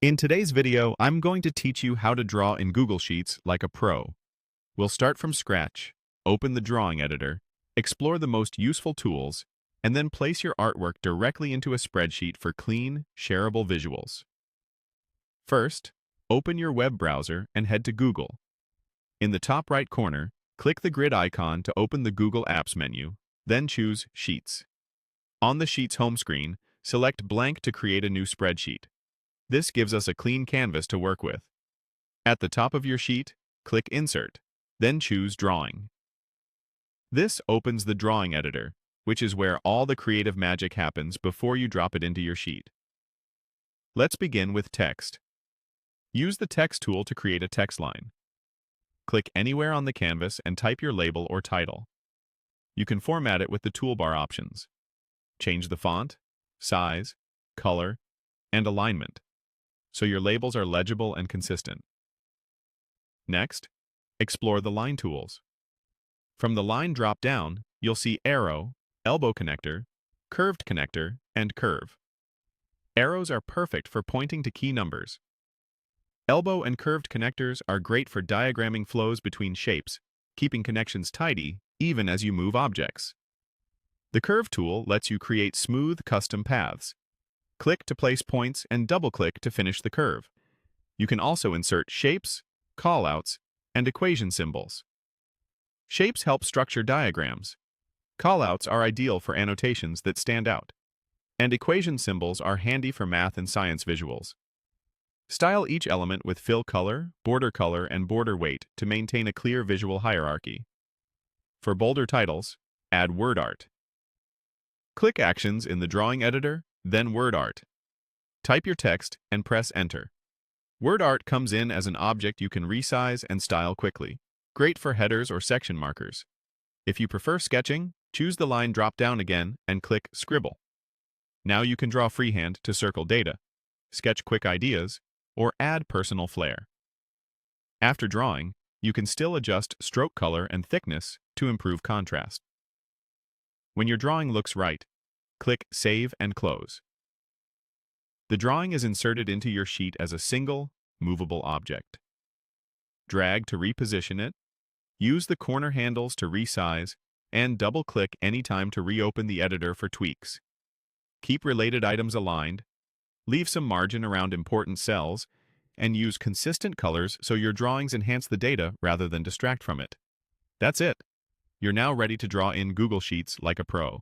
In today's video, I'm going to teach you how to draw in Google Sheets like a pro. We'll start from scratch, open the drawing editor, explore the most useful tools, and then place your artwork directly into a spreadsheet for clean, shareable visuals. First, open your web browser and head to Google. In the top right corner, click the grid icon to open the Google Apps menu, then choose Sheets. On the Sheets home screen, select Blank to create a new spreadsheet. This gives us a clean canvas to work with. At the top of your sheet, click Insert, then choose Drawing. This opens the drawing editor, which is where all the creative magic happens before you drop it into your sheet. Let's begin with text. Use the Text tool to create a text line. Click anywhere on the canvas and type your label or title. You can format it with the toolbar options. Change the font, size, color, and alignment, so your labels are legible and consistent. Next, explore the line tools. From the line drop-down, you'll see Arrow, Elbow Connector, Curved Connector, and Curve. Arrows are perfect for pointing to key numbers. Elbow and curved connectors are great for diagramming flows between shapes, keeping connections tidy even as you move objects. The Curve tool lets you create smooth, custom paths. Click to place points and double-click to finish the curve. You can also insert shapes, callouts, and equation symbols. Shapes help structure diagrams. Callouts are ideal for annotations that stand out. And equation symbols are handy for math and science visuals. Style each element with fill color, and border weight to maintain a clear visual hierarchy. For bolder titles, add word art. Click Actions in the drawing editor, then Word Art. Type your text and press Enter. Word art comes in as an object you can resize and style quickly. Great for headers or section markers. If you prefer sketching, choose the line drop-down again and click Scribble. Now you can draw freehand to circle data, sketch quick ideas, or add personal flair. After drawing, you can still adjust stroke color and thickness to improve contrast. When your drawing looks right, click Save and Close. The drawing is inserted into your sheet as a single, movable object. Drag to reposition it, use the corner handles to resize, and double-click anytime to reopen the editor for tweaks. Keep related items aligned, leave some margin around important cells, and use consistent colors so your drawings enhance the data rather than distract from it. That's it. You're now ready to draw in Google Sheets like a pro.